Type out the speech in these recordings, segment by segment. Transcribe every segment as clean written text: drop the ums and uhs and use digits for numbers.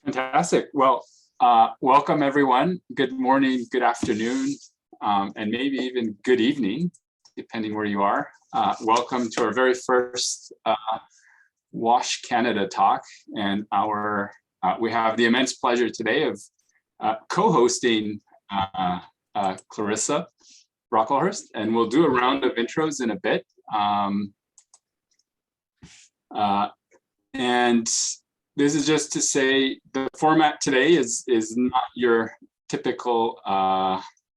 Fantastic. Well, welcome everyone. Good morning, good afternoon, and maybe even good evening, depending where you are. Welcome to our very first WASH Canada talk, and we have the immense pleasure today of co-hosting Clarissa Brocklehurst, and we'll do a round of intros in a bit. And this is just to say the format today is not your typical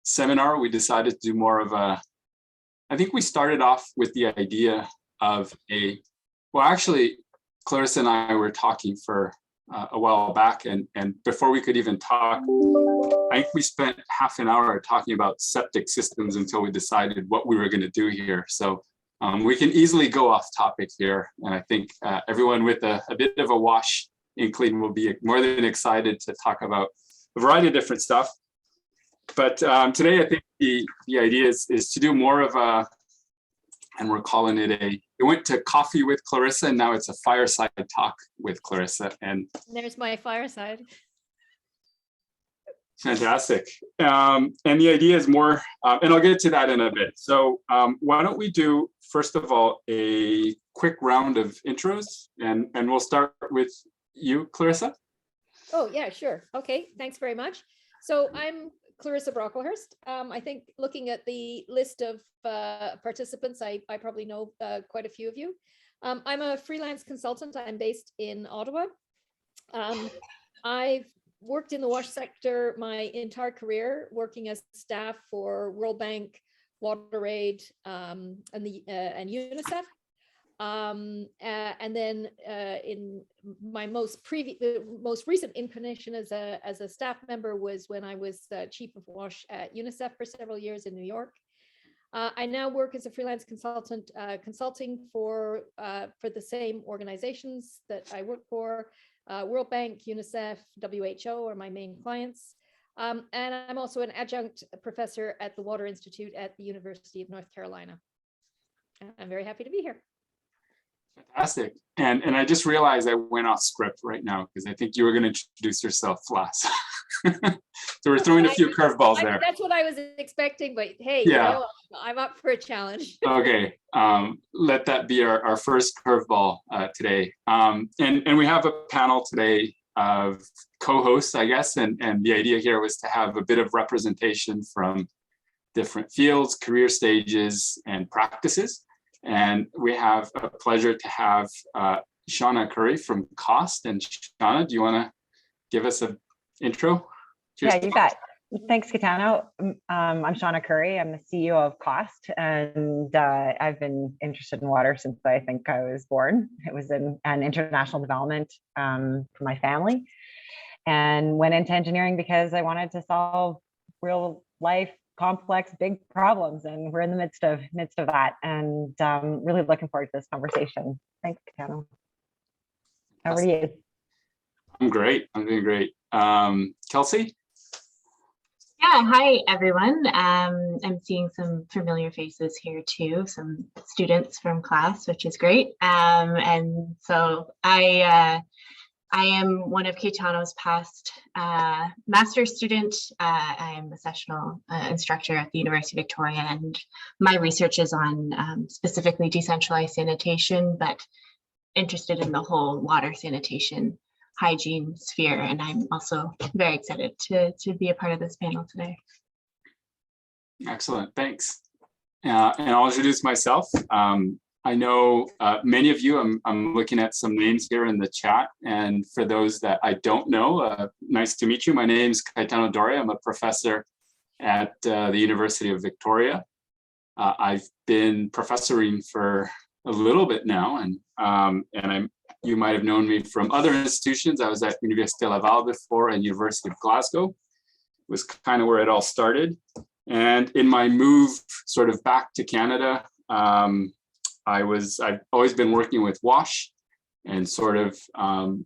seminar. We decided to do more of I think we started off with the idea of well, actually, Clarissa and I were talking for a while back, and before we could even talk, I think we spent half an hour talking about septic systems until we decided what we were going to do here. So we can easily go off topic here, and I think everyone with a bit of a WASH inkling will be more than excited to talk about a variety of different stuff. But today, I think the idea is to do more of and we're calling it it went to coffee with Clarissa, and now it's a fireside talk with Clarissa. And there's my fireside. Fantastic. And the idea is more, and I'll get to that in a bit. So why don't we do, first of all, a quick round of intros, and we'll start with you, Clarissa. Oh, yeah, sure. Okay, thanks very much. So I'm Clarissa Brocklehurst. I think looking at the list of participants, I probably know quite a few of you. I'm a freelance consultant. I'm based in Ottawa. I've worked in the WASH sector my entire career, working as staff for World Bank, WaterAid, and UNICEF. And then in my most recent incarnation as a staff member was when I was chief of WASH at UNICEF for several years in New York. I now work as a freelance consultant, consulting for the same organizations that I work for. World Bank, UNICEF, WHO are my main clients. And I'm also an adjunct professor at the Water Institute at the University of North Carolina. I'm very happy to be here. Fantastic. And I just realized I went off script right now because I think you were going to introduce yourself last. So we're throwing a few curveballs there. That's what I was expecting, but hey, yeah. You know, I'm up for a challenge. Okay. Let that be our first curveball today. And we have a panel today of co-hosts, I guess, and the idea here was to have a bit of representation from different fields, career stages, and practices. And we have a pleasure to have Shauna Curry from COST. And Shauna, do you want to give us an intro? Yeah, you bet. Thanks, Caetano. I'm Shauna Curry. I'm the CEO of COST, and I've been interested in water since I think I was born. It was in an international development for my family, and went into engineering because I wanted to solve real life, complex, big problems, and we're in the midst of that, and really looking forward to this conversation. Thanks, Caetano. How are you? I'm great. I'm doing great. Kelsey? Yeah, hi everyone. I'm seeing some familiar faces here too, some students from class, which is great. And so I am one of Caetano's past master's student. I am a sessional instructor at the University of Victoria, and my research is on specifically decentralized sanitation, but interested in the whole water sanitation hygiene sphere. And I'm also very excited to be a part of this panel today. Excellent, thanks. And I'll introduce myself. I know many of you, I'm looking at some names here in the chat. And for those that I don't know, nice to meet you. My name is Caetano Dore. I'm a professor at the University of Victoria. I've been professoring for a little bit now, and you might have known me from other institutions. I was at Université Laval before and University of Glasgow. It was kind of where it all started. And in my move sort of back to Canada, I've always been working with WASH, and sort of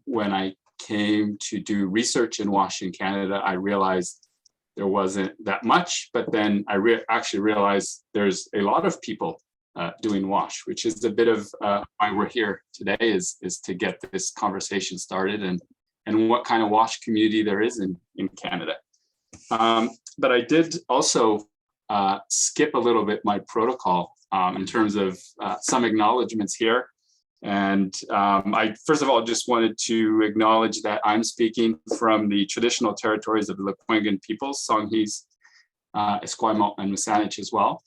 when I came to do research in WASH in Canada, I realized there wasn't that much, but then I actually realized there's a lot of people doing WASH, which is a bit of why we're here today, is to get this conversation started and what kind of WASH community there is in Canada. But I did also skip a little bit my protocol in terms of some acknowledgements here. And I, first of all, just wanted to acknowledge that I'm speaking from the traditional territories of the Lekwungen peoples, Songhees, Esquimalt, and Wasanich as well.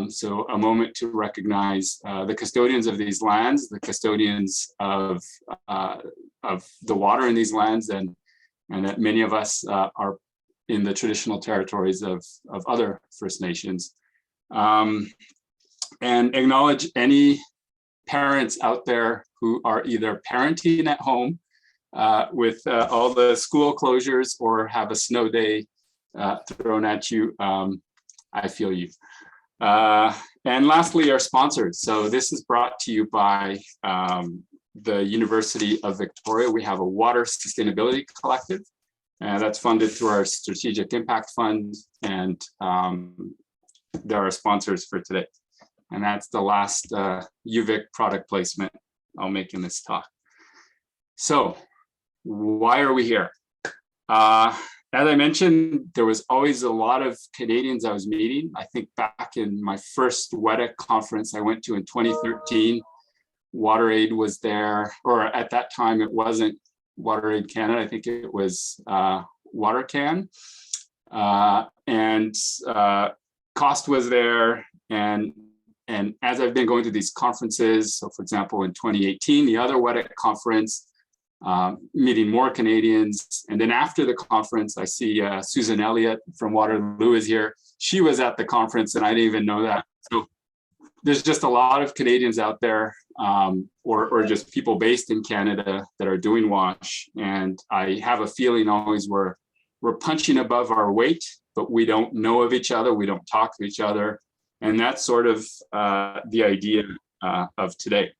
So a moment to recognize the custodians of these lands, the custodians of the water in these lands, and that many of us are in the traditional territories of other First Nations. And acknowledge any parents out there who are either parenting at home with all the school closures or have a snow day thrown at you. I feel you. And lastly, our sponsors. So this is brought to you by the University of Victoria. We have a water sustainability collective, and that's funded through our Strategic Impact Fund, and they're our sponsors for today. And that's the last UVic product placement I'll make in this talk. So why are we here? As I mentioned, there was always a lot of Canadians I was meeting. I think back in my first WEDC conference I went to in 2013, WaterAid was there, or at that time it wasn't WaterAid Canada, I think it was WaterCan. And Cost was there, and as I've been going to these conferences, so for example, in 2018, the other WEDC conference, meeting more Canadians. And then after the conference, I see Susan Elliott from Waterloo is here. She was at the conference and I didn't even know that. So there's just a lot of Canadians out there, or just people based in Canada that are doing WASH. And I have a feeling always we're punching above our weight, but we don't know of each other. We don't talk to each other. And that's sort of the idea of today.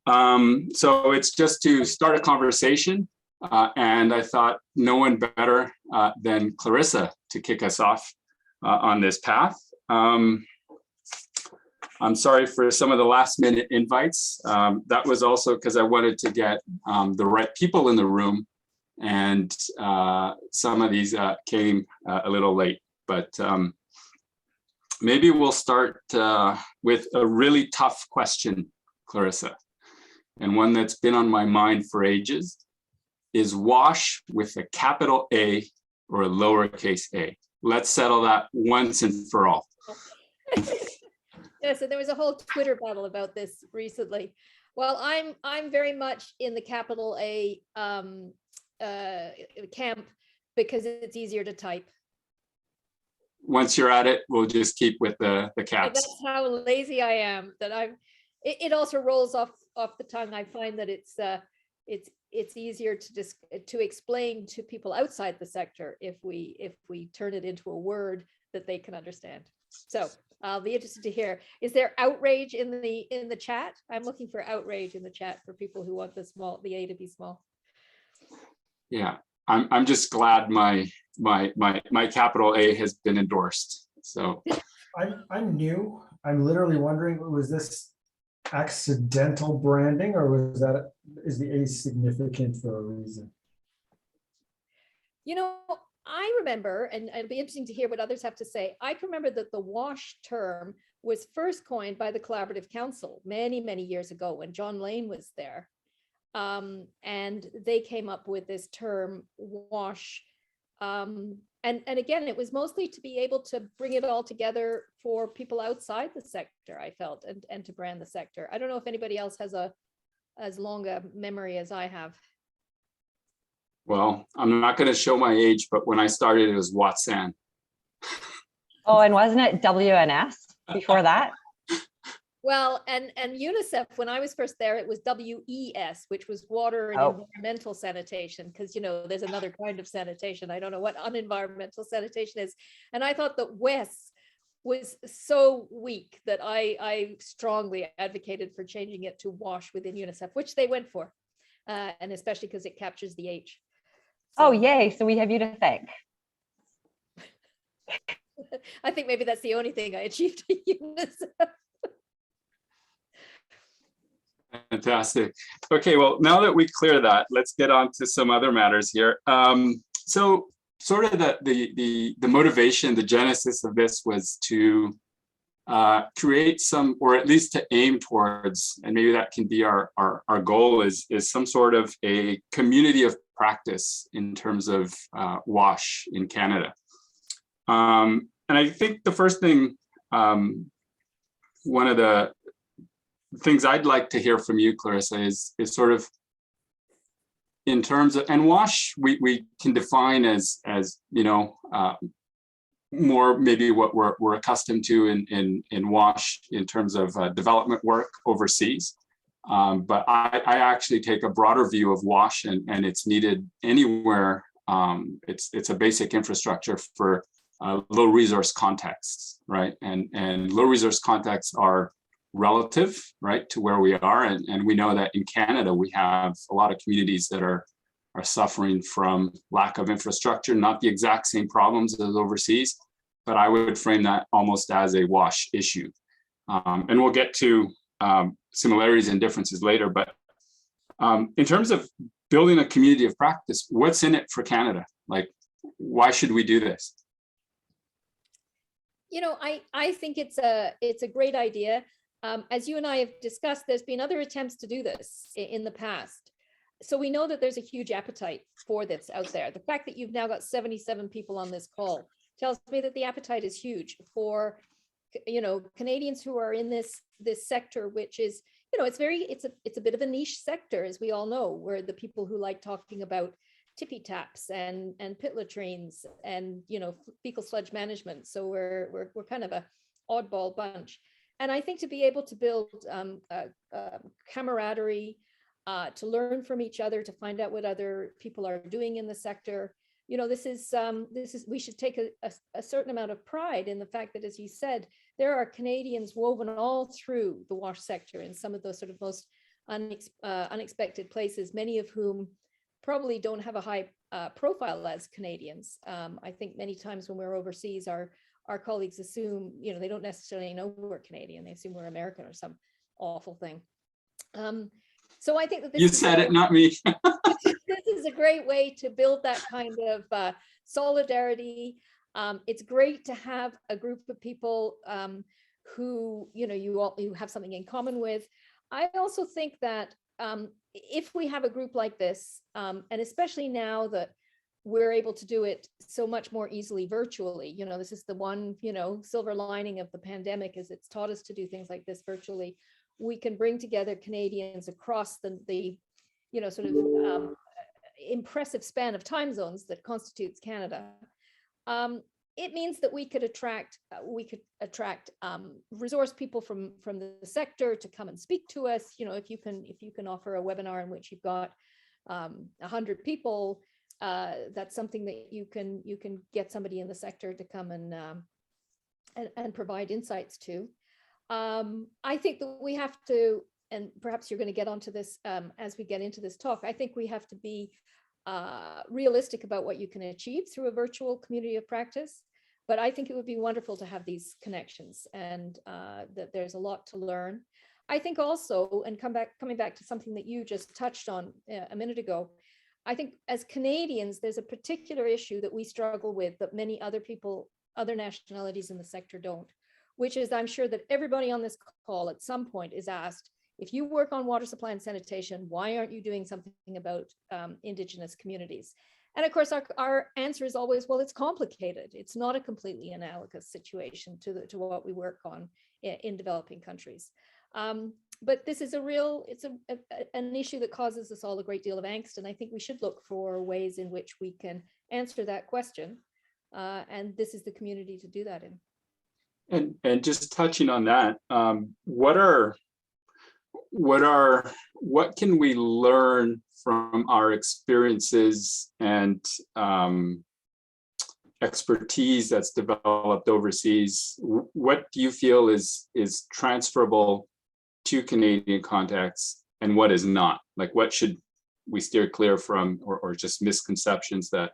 So it's just to start a conversation, and I thought no one better than Clarissa to kick us off on this path. I'm sorry for some of the last minute invites. That was also because I wanted to get the right people in the room, and some of these came a little late, but maybe we'll start with a really tough question, Clarissa. And one that's been on my mind for ages. Is WASH with a capital A or a lowercase a? Let's settle that once and for all. Yeah, so there was a whole Twitter battle about this recently. Well, I'm very much in the capital A camp because it's easier to type. Once you're at it, we'll just keep with the caps. That's how lazy I am. That it also rolls off the tongue. I find that it's easier to explain to people outside the sector if we turn it into a word that they can understand. So I'll be interested to hear. Is there outrage in the chat? I'm looking for outrage in the chat for people who want the A to be small. Yeah, I'm just glad my capital A has been endorsed. So I'm new. I'm literally wondering, was this accidental branding, or is the A significant for a reason? You know, I remember, and it'll be interesting to hear what others have to say. I can remember that the WASH term was first coined by the Collaborative Council many, many years ago when John Lane was there. And they came up with this term WASH. And again, it was mostly to be able to bring it all together for people outside the sector, I felt, and to brand the sector. I don't know if anybody else has as long a memory as I have. Well, I'm not going to show my age, but when I started, it was Watson. Oh, and wasn't it WNS before that? Well, and UNICEF, when I was first there, it was WES, which was water and environmental sanitation, because, you know, there's another kind of sanitation. I don't know what unenvironmental sanitation is. And I thought that WES was so weak that I strongly advocated for changing it to WASH within UNICEF, which they went for, and especially because it captures the H. So. Oh, yay. So we have you to thank. I think maybe that's the only thing I achieved at UNICEF. Fantastic. Okay, well, now that we clear that, let's get on to some other matters here. So sort of the motivation, the genesis of this was to create some, or at least to aim towards, and maybe that can be our goal, is some sort of a community of practice in terms of WASH in Canada. And I think the first thing, one of the things I'd like to hear from you, Clarissa, is sort of in terms of, and WASH we can define as you know, more maybe what we're accustomed to in WASH in terms of development work overseas. But I actually take a broader view of WASH, and it's needed anywhere. It's a basic infrastructure for low resource contexts, right? And low resource contexts are relative, right, to where we are. And we know that in Canada, we have a lot of communities that are suffering from lack of infrastructure, not the exact same problems as overseas, but I would frame that almost as a WASH issue. And we'll get to similarities and differences later, but in terms of building a community of practice, what's in it for Canada? Like, why should we do this? You know, I think it's a great idea. As you and I have discussed, there's been other attempts to do this in the past. So we know that there's a huge appetite for this out there. The fact that you've now got 77 people on this call tells me that the appetite is huge for, you know, Canadians who are in this sector, which is, you know, it's a bit of a niche sector, as we all know. We're the people who like talking about tippy taps and pit latrines and, you know, fecal sludge management. So we're kind of a oddball bunch. And I think to be able to build camaraderie, to learn from each other, to find out what other people are doing in the sector, you know, this is we should take a certain amount of pride in the fact that, as you said, there are Canadians woven all through the WASH sector in some of those sort of most unexpected places, many of whom probably don't have a high profile as Canadians. I think many times when we're overseas, our colleagues assume, you know, they don't necessarily know we're Canadian. They assume we're American or some awful thing. So I think that this you said it, not me. This is a great way to build that kind of solidarity. It's great to have a group of people who, you know, you have something in common with. I also think that if we have a group like this, and especially now that we're able to do it so much more easily virtually, you know, this is the one, you know, silver lining of the pandemic, is it's taught us to do things like this virtually. We can bring together Canadians across the you know, sort of impressive span of time zones that constitutes Canada. It means that we could attract resource people from the sector to come and speak to us. You know, if you can offer a webinar in which you've got 100 people, that's something that you can get somebody in the sector to come and provide insights to. I think that we have to, and perhaps you're going to get onto this as we get into this talk, I think we have to be realistic about what you can achieve through a virtual community of practice. But I think it would be wonderful to have these connections, and that there's a lot to learn. I think also, and coming back to something that you just touched on a minute ago, I think as Canadians, there's a particular issue that we struggle with that many other people, other nationalities in the sector don't, which is, I'm sure that everybody on this call at some point is asked, if you work on water supply and sanitation, why aren't you doing something about Indigenous communities? And of course, our answer is always, well, it's complicated. It's not a completely analogous situation to what we work on in developing countries. But this is an issue that causes us all a great deal of angst. And I think we should look for ways in which we can answer that question. And this is the community to do that in. And just touching on that, what can we learn from our experiences and expertise that's developed overseas? What do you feel is transferable to Canadian contexts, and what is not? Like, what should we steer clear from, or just misconceptions that?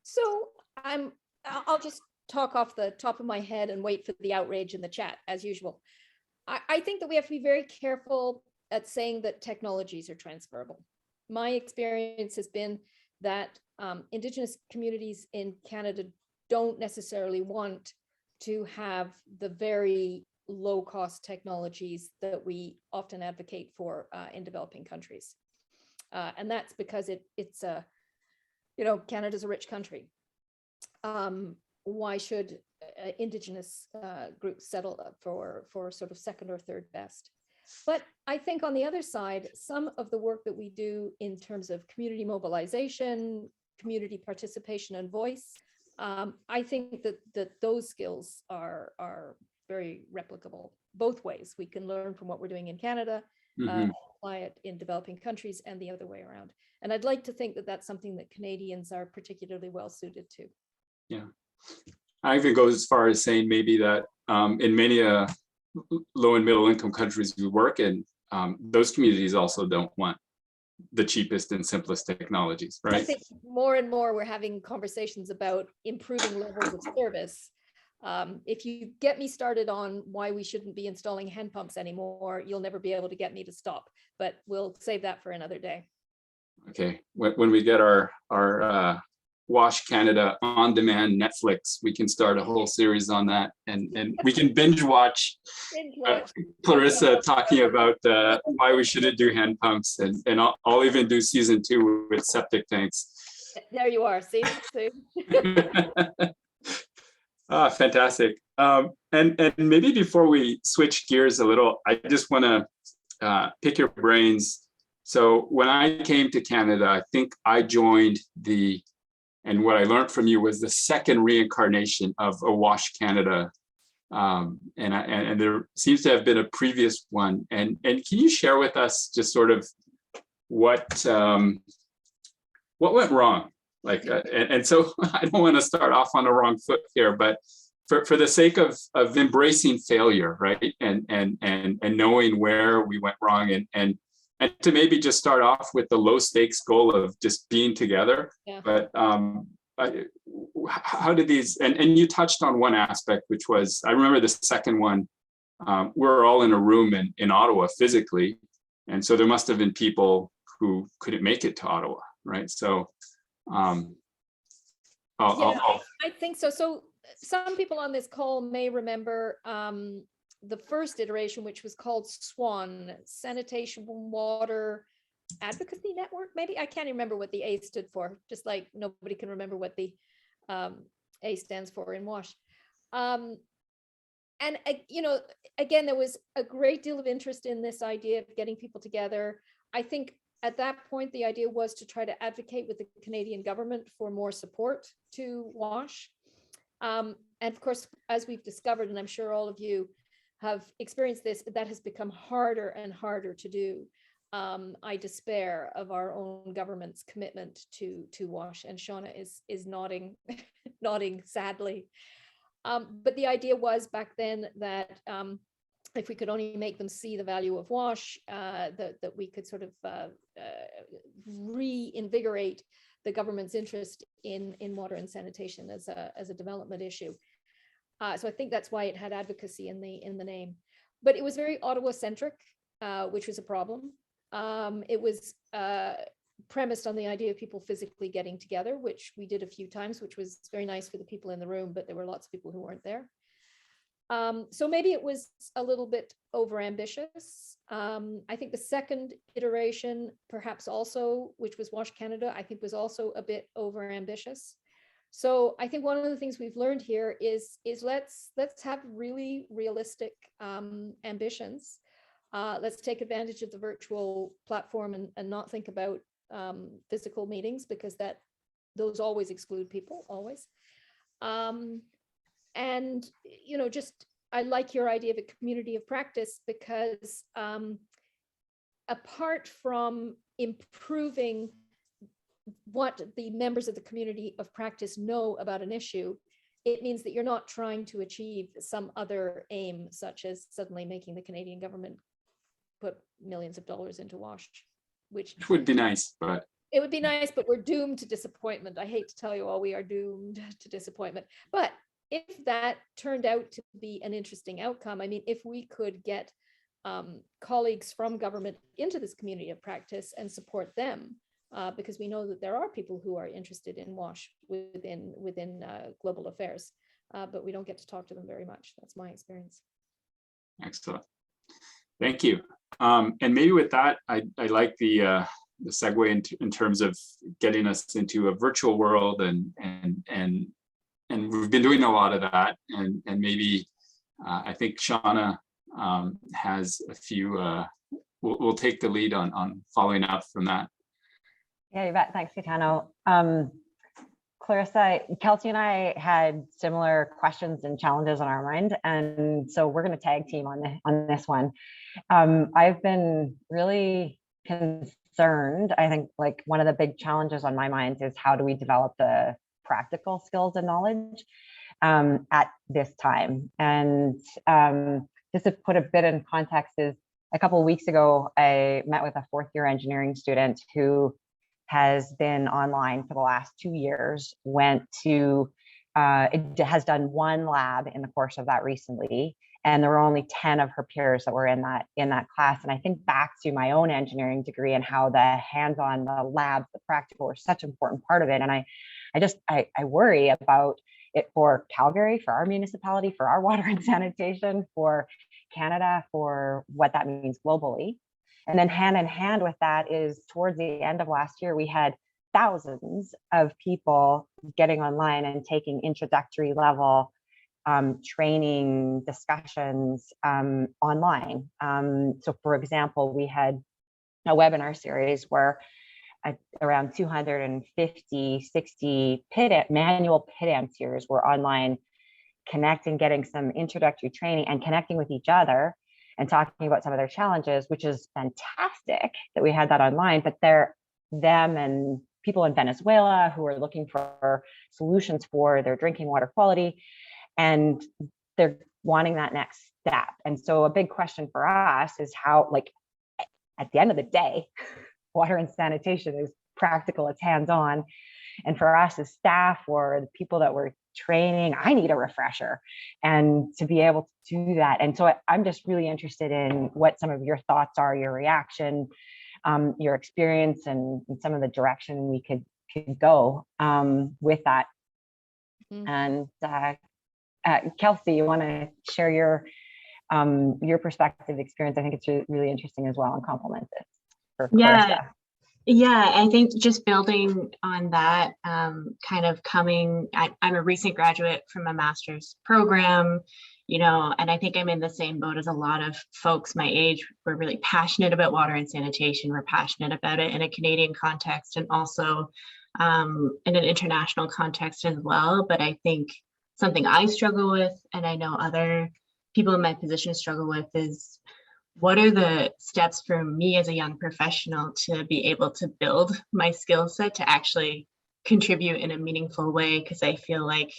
So I'm I'll just talk off the top of my head and wait for the outrage in the chat as usual. I think that we have to be very careful at saying that technologies are transferable. My experience has been that Indigenous communities in Canada don't necessarily want to have the very low-cost technologies that we often advocate for in developing countries. And that's because it's a, Canada's a rich country. Why should Indigenous groups settle for sort of second or third best? But I think on the other side, some of the work that we do in terms of community mobilization, community participation and voice, I think that those skills are very replicable both ways. We can learn from what we're doing in Canada, apply it in developing countries, and the other way around. And I'd like to think that that's something that Canadians are particularly well suited to. Yeah, I even go as far as saying maybe that in many low and middle income countries we work in, those communities also don't want the cheapest and simplest technologies, right? I think more and more we're having conversations about improving levels of service. If you get me started on why we shouldn't be installing hand pumps anymore, you'll never be able to get me to stop, but we'll save that for another day. Okay, when we get our Wash Canada on demand Netflix, we can start a whole series on that, and we can binge watch Clarissa talking about why we shouldn't do hand pumps, and I'll even do season 2 with septic tanks. There you are, see? Fantastic. And maybe before we switch gears a little, I just want to pick your brains. So when I came to Canada, I think I joined and what I learned from you was the second reincarnation of a Wash Canada. And there seems to have been a previous one. And can you share with us just sort of what went wrong? Like, and so I don't want to start off on the wrong foot here, but for the sake of embracing failure, right? And knowing where we went wrong, and to maybe just start off with the low stakes goal of just being together. Yeah. But how did these, and you touched on one aspect, which was, I remember the second one, we're all in a room in Ottawa physically. And so there must have been people who couldn't make it to Ottawa, right? So I think so. So some people on this call may remember the first iteration, which was called SWAN, Sanitation Water Advocacy Network, maybe. I can't remember what the A stood for, just like nobody can remember what the A stands for in WASH. And, again, there was a great deal of interest in this idea of getting people together. I think at that point, the idea was to try to advocate with the Canadian government for more support to WASH. And of course, as we've discovered, and I'm sure all of you have experienced this, that has become harder and harder to do. I despair of our own government's commitment to WASH, and Shauna is nodding, nodding sadly. But the idea was back then that if we could only make them see the value of WASH, that we could sort of reinvigorate the government's interest in water and sanitation as a development issue. So I think that's why it had advocacy in the name, but it was very Ottawa-centric, which was a problem. It was premised on the idea of people physically getting together, which we did a few times, which was very nice for the people in the room, but there were lots of people who weren't there. So maybe it was a little bit overambitious. I think the second iteration, perhaps also, which was WASH Canada, I think was also a bit overambitious. So I think one of the things we've learned here is let's have really realistic ambitions. Let's take advantage of the virtual platform and not think about physical meetings, because those always exclude people, always. And just I like your idea of a community of practice, because apart from improving what the members of the community of practice know about an issue, it means that you're not trying to achieve some other aim, such as suddenly making the Canadian government put millions of dollars into WASH, which would be nice, but It would be nice, but we're doomed to disappointment. I hate to tell you all, we are doomed to disappointment. But if that turned out to be an interesting outcome, I mean, if we could get colleagues from government into this community of practice and support them, because we know that there are people who are interested in WASH within global affairs, but we don't get to talk to them very much. That's my experience. Excellent. Thank you. And maybe with that, I like the segue in terms of getting us into a virtual world, and we've been doing a lot of that, and maybe I think Shauna has a few. We'll take the lead on following up from that. Yeah, you bet. Thanks, Gaetano. Clarissa, Kelsey and I had similar questions and challenges on our mind, and so we're going to tag team on this one. I've been really concerned. I think like one of the big challenges on my mind is how do we develop the practical skills and knowledge at this time. And just to put a bit in context, is a couple of weeks ago, I met with a fourth-year engineering student who has been online for the last 2 years, has done one lab in the course of that recently, and there were only 10 of her peers that were in that class. And I think back to my own engineering degree and how the hands-on, the labs, the practical were such an important part of it. And I worry about it for Calgary, for our municipality, for our water and sanitation, for Canada, for what that means globally. And then hand in hand with that is towards the end of last year, we had thousands of people getting online and taking introductory level training discussions online. So for example, we had a webinar series where around 250, 60 manual pit emptiers were online, connecting, getting some introductory training and connecting with each other and talking about some of their challenges, which is fantastic that we had that online. But them and people in Venezuela who are looking for solutions for their drinking water quality, and they're wanting that next step. And so a big question for us is how, like, at the end of the day, water and sanitation is practical, it's hands-on. And for us as staff or the people that we're training, I need a refresher and to be able to do that. And so I'm just really interested in what some of your thoughts are, your reaction, your experience, and some of the direction we could go with that. And Kelsey, you want to share your perspective, experience? I think it's really interesting as well, and complement it for Clarissa. Yeah, I think just building on that, kind of I'm a recent graduate from a master's program, and I think I'm in the same boat as a lot of folks my age. We're really passionate about water and sanitation. We're passionate about it in a Canadian context and also in an international context as well. But I think something I struggle with, and I know other people in my position struggle with, is what are the steps for me as a young professional to be able to build my skill set to actually contribute in a meaningful way? Because I feel like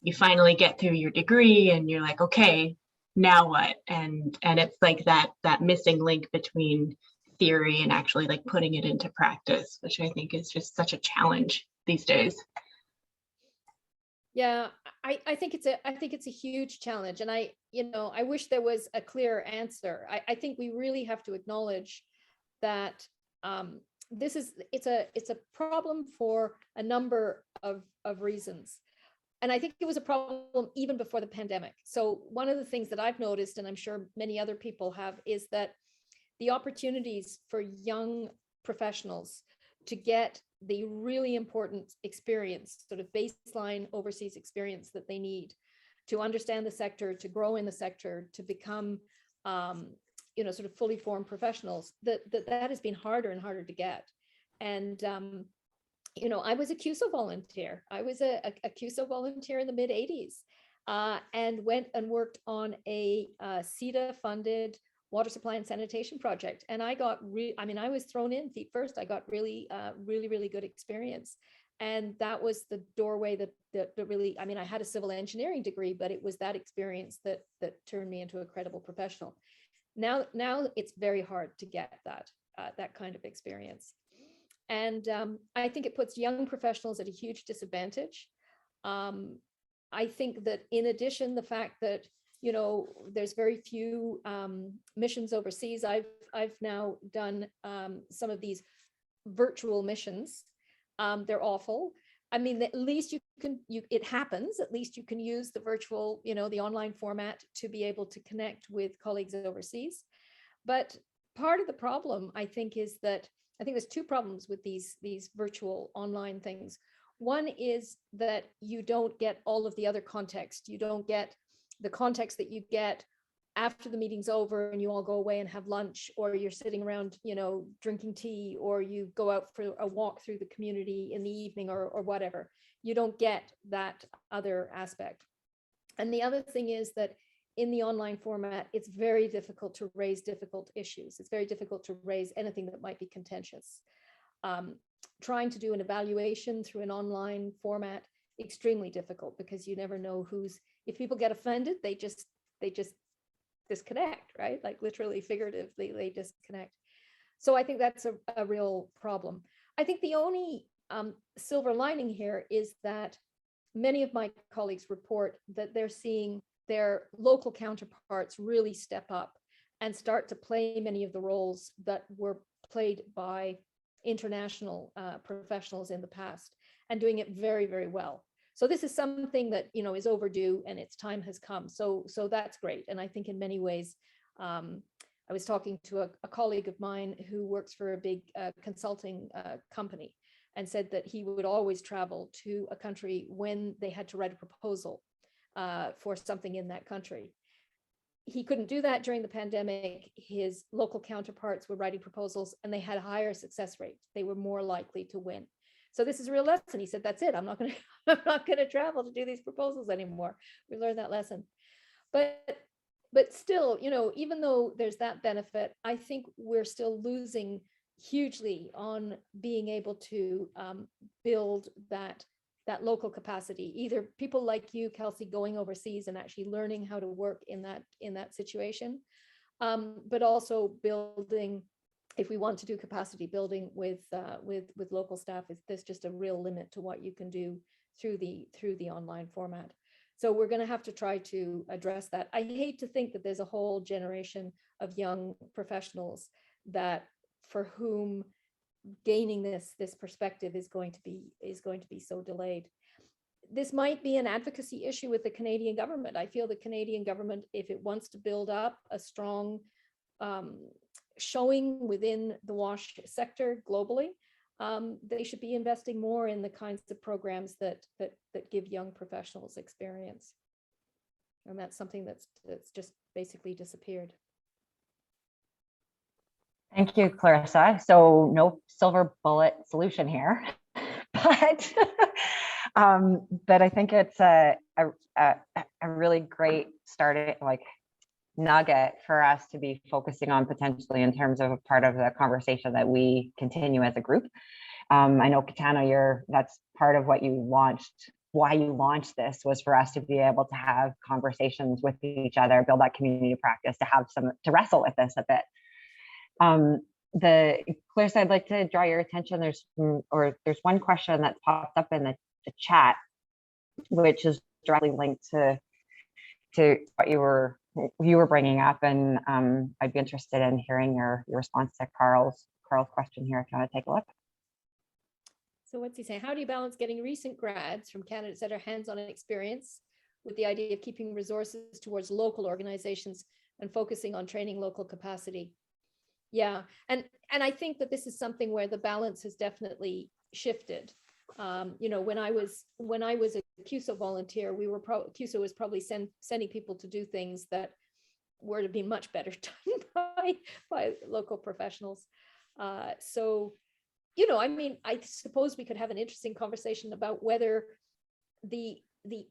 you finally get through your degree and you're like, okay, now what? And it's like that missing link between theory and actually like putting it into practice, which I think is just such a challenge these days. Yeah, I think it's a huge challenge, and I wish there was a clear answer. I think we really have to acknowledge that it's a problem for a number of reasons, and I think it was a problem even before the pandemic. So one of the things that I've noticed, and I'm sure many other people have, is that the opportunities for young professionals to get the really important experience, sort of baseline overseas experience that they need to understand the sector, to grow in the sector, to become, sort of fully formed professionals, that has been harder and harder to get. And, I was a CUSO volunteer. I was a CUSO volunteer in the mid 80s and went and worked on a CETA funded water supply and sanitation project. And I was thrown in feet first. I got really good experience. And that was the doorway that really, I had a civil engineering degree, but it was that experience that turned me into a credible professional. Now it's very hard to get that kind of experience. And I think it puts young professionals at a huge disadvantage. I think that in addition, the fact that, you know, there's very few missions overseas. I've now done some of these virtual missions. They're awful. I mean, at least it happens, at least you can use the virtual, you know, the online format to be able to connect with colleagues overseas. But part of the problem, I think, is that I think there's two problems with these virtual online things. One is that you don't get all of the other context. You don't get the context that you get after the meeting's over and you all go away and have lunch, or you're sitting around, you know, drinking tea, or you go out for a walk through the community in the evening, or whatever. You don't get that other aspect. And the other thing is that in the online format, it's very difficult to raise difficult issues. It's very difficult to raise anything that might be contentious. Trying to do an evaluation through an online format, extremely difficult, because you never know if people get offended, they just disconnect, right? Like literally, figuratively, they disconnect. So I think that's a real problem. I think the only silver lining here is that many of my colleagues report that they're seeing their local counterparts really step up and start to play many of the roles that were played by international professionals in the past, and doing it very, very well. So this is something that, you know, is overdue, and its time has come. So that's great. And I think in many ways, I was talking to a colleague of mine who works for a big consulting company, and said that he would always travel to a country when they had to write a proposal for something in that country. He couldn't do that during the pandemic. His local counterparts were writing proposals, and they had a higher success rate. They were more likely to win. So this is a real lesson. He said, that's it. I'm not going to travel to do these proposals anymore. We learned that lesson. But still, you know, even though there's that benefit, I think we're still losing hugely on being able to build that local capacity. Either people like you, Kelsey, going overseas and actually learning how to work in that situation, but also building, if we want to do capacity building with local staff, there's just a real limit to what you can do through the online format. So we're going to have to try to address that. I hate to think that there's a whole generation of young professionals for whom gaining this perspective is going to be so delayed. This might be an advocacy issue with the Canadian government. I feel the Canadian government, if it wants to build up a strong showing within the WASH sector globally, they should be investing more in the kinds of programs that give young professionals experience. And that's something that's just basically disappeared. Thank you, Clarissa. So no silver bullet solution here, but I think it's a really great nugget for us to be focusing on potentially in terms of a part of the conversation that we continue as a group. I know, Kitana, that's part of what you launched. Why you launched this was for us to be able to have conversations with each other, build that community practice, to wrestle with this a bit. Clarissa, I'd like to draw your attention. There's one question that's popped up in the chat, which is directly linked to what you were bringing up, and I'd be interested in hearing your response to Carl's question here. If you want to take a look. So what's he saying? How do you balance getting recent grads from candidates that are hands-on experience with the idea of keeping resources towards local organizations and focusing on training local capacity? Yeah, and I think that this is something where the balance has definitely shifted. You know, when I was a CUSO volunteer, CUSO was probably sending people to do things that would have been much better done by local professionals. So, you know, I mean, I suppose we could have an interesting conversation about whether the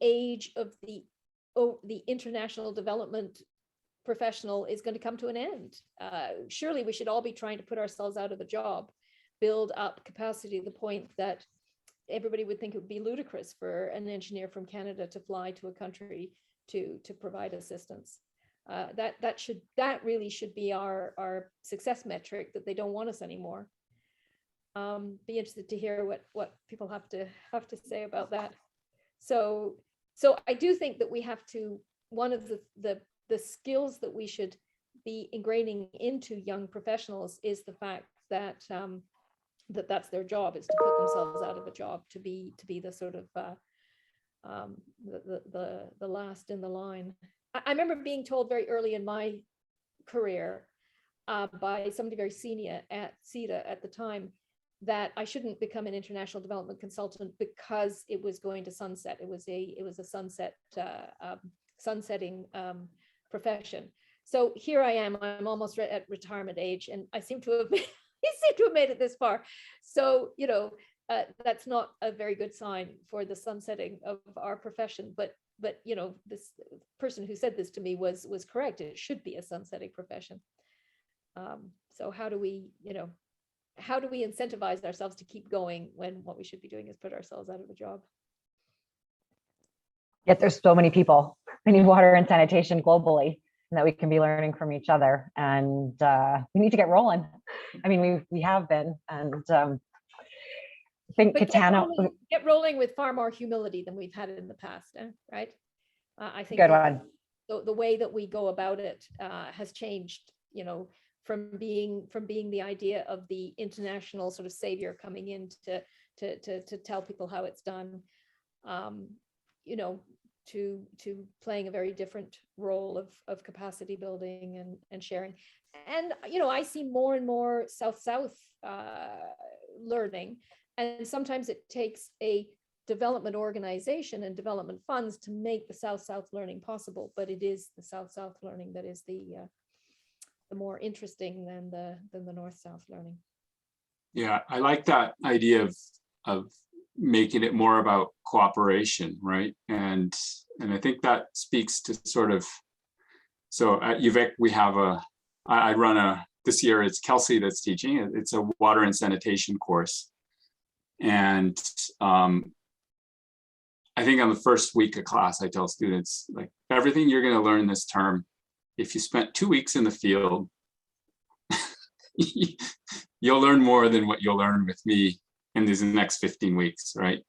age of the international development professional is going to come to an end. Surely we should all be trying to put ourselves out of a job, build up capacity to the point that everybody would think it would be ludicrous for an engineer from Canada to fly to a country to provide assistance. That really should be our success metric, that they don't want us anymore. Be interested to hear what people have to say about that. So I do think that we have to, one of the skills that we should be ingraining into young professionals is the fact that that's their job, is to put themselves out of a job, to be the sort of the last in the line. I remember being told very early in my career by somebody very senior at CETA at the time that I shouldn't become an international development consultant because it was going to sunset. It was a sunsetting profession. So here I am. I'm almost at retirement age, and I seem to have made it this far. So that's not a very good sign for the sunsetting of our profession. But this person who said this to me was correct. It should be a sunsetting profession. So how do we incentivize ourselves to keep going when what we should be doing is put ourselves out of a job? Yet there's so many people. We need water and sanitation globally, and that we can be learning from each other. And we need to get rolling. I mean, we have been, and I think Kitana, get rolling with far more humility than we've had in the past, right? I think good one. The way that we go about it has changed, from being the idea of the international sort of savior coming in to tell people how it's done, to playing a very different role of capacity building and sharing. And I see more and more South-South learning, and sometimes it takes a development organization and development funds to make the South-South learning possible, but it is the South-South learning that is the more interesting than the North-South learning. Yeah, I like that idea of making it more about cooperation, right? And I think that speaks to sort of, so at UVic we have I run this year it's Kelsey that's teaching. It's a water and sanitation course. And I think on the first week of class, I tell students, like, everything you're going to learn this term, if you spent 2 weeks in the field, you'll learn more than what you'll learn with me in these next 15 weeks, right?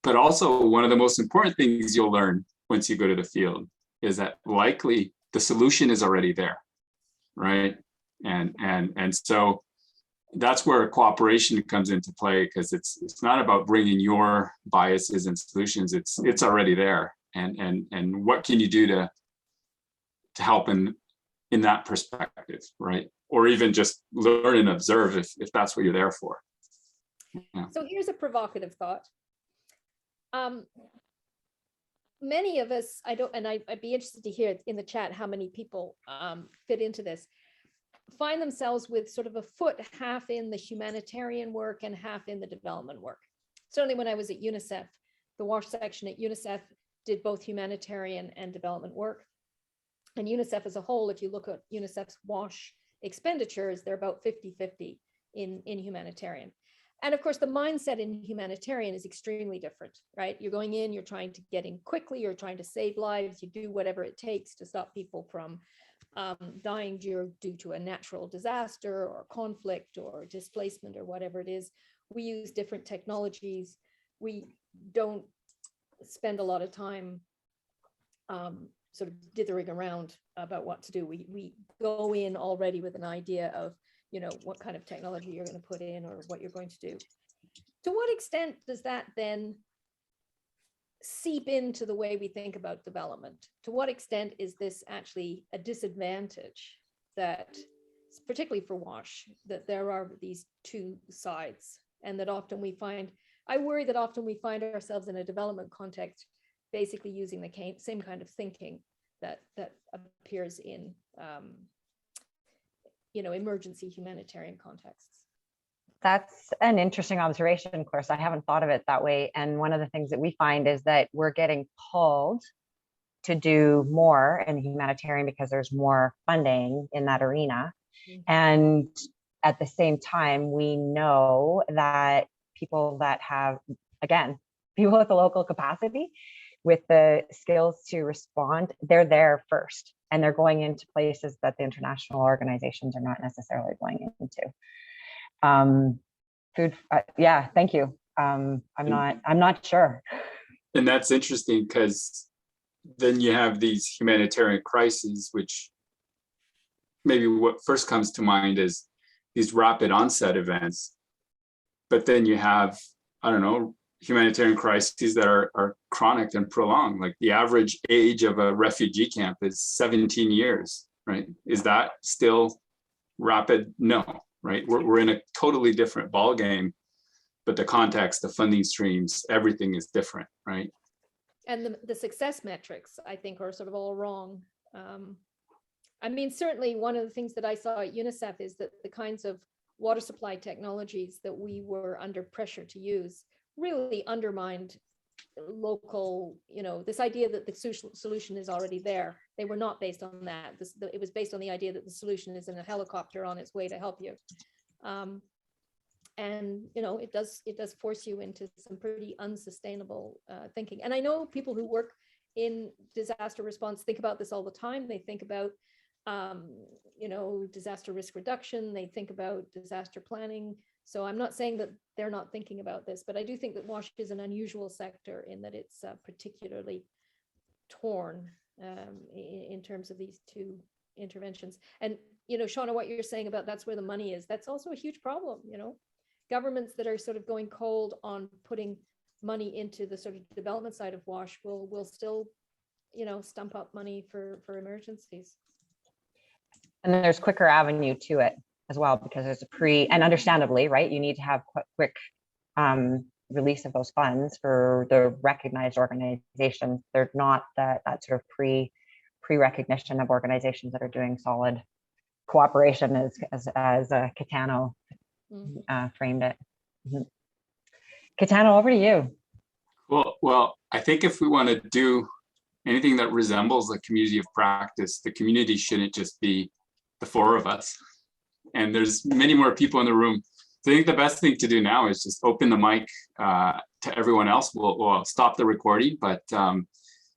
But also one of the most important things you'll learn once you go to the field is that likely the solution is already there, right? And so that's where cooperation comes into play, because it's not about bringing your biases and solutions. It's already there, and what can you do to help in that perspective, right? Or even just learn and observe if that's what you're there for. Yeah. So here's a provocative thought. Many of us, I'd be interested to hear in the chat how many people fit into this, find themselves with sort of a foot half in the humanitarian work and half in the development work. Certainly when I was at UNICEF, the WASH section at UNICEF did both humanitarian and development work. And UNICEF as a whole, if you look at UNICEF's WASH expenditures, they're about 50-50 in humanitarian. And of course, the mindset in humanitarian is extremely different, right? You're going in, you're trying to get in quickly, you're trying to save lives, you do whatever it takes to stop people from dying due to a natural disaster or conflict or displacement or whatever it is. We use different technologies. We don't spend a lot of time sort of dithering around about what to do. We go in already with an idea of, what kind of technology you're going to put in or what you're going to do. To what extent does that then seep into the way we think about development? To what extent is this actually a disadvantage that, particularly for WASH, that there are these two sides, and that often I worry that often we find ourselves in a development context basically using the same kind of thinking that appears in emergency humanitarian contexts. That's an interesting observation, Clarissa. I haven't thought of it that way. And one of the things that we find is that we're getting pulled to do more in humanitarian because there's more funding in that arena. Mm-hmm. And at the same time, we know that people that have, again, people with the local capacity, with the skills to respond, they're there first. And they're going into places that the international organizations are not necessarily going into. Food, yeah, thank you. I'm not sure. And that's interesting because then you have these humanitarian crises, which maybe what first comes to mind is these rapid onset events. But then you have, I don't know, humanitarian crises that are chronic and prolonged. Like the average age of a refugee camp is 17 years, right? Is that still rapid? No, right? We're in a totally different ballgame, but the context, the funding streams, everything is different, right? And the success metrics, I think, are sort of all wrong. I mean, certainly one of the things that I saw at UNICEF is that the kinds of water supply technologies that we were under pressure to use really undermined local, this idea that the solution is already there. They were not based on that. It was based on the idea that the solution is in a helicopter on its way to help you. And it does force you into some pretty unsustainable thinking. And I know people who work in disaster response think about this all the time. They think about disaster risk reduction. They think about disaster planning. So I'm not saying that they're not thinking about this, but I do think that WASH is an unusual sector in that it's particularly torn in terms of these two interventions. And Shauna, what you're saying about that's where the money is, that's also a huge problem. Governments that are sort of going cold on putting money into the sort of development side of WASH will still, stump up money for emergencies. And there's quicker avenue to it as well, because there's and understandably, right, you need to have quick release of those funds for the recognized organizations. They're not that sort of pre-recognition of organizations that are doing solid cooperation as Kitano framed it. Kitano, over to you. Well, I think if we want to do anything that resembles a community of practice, the community shouldn't just be the four of us. And there's many more people in the room. So I think the best thing to do now is just open the mic to everyone else. We'll stop the recording, but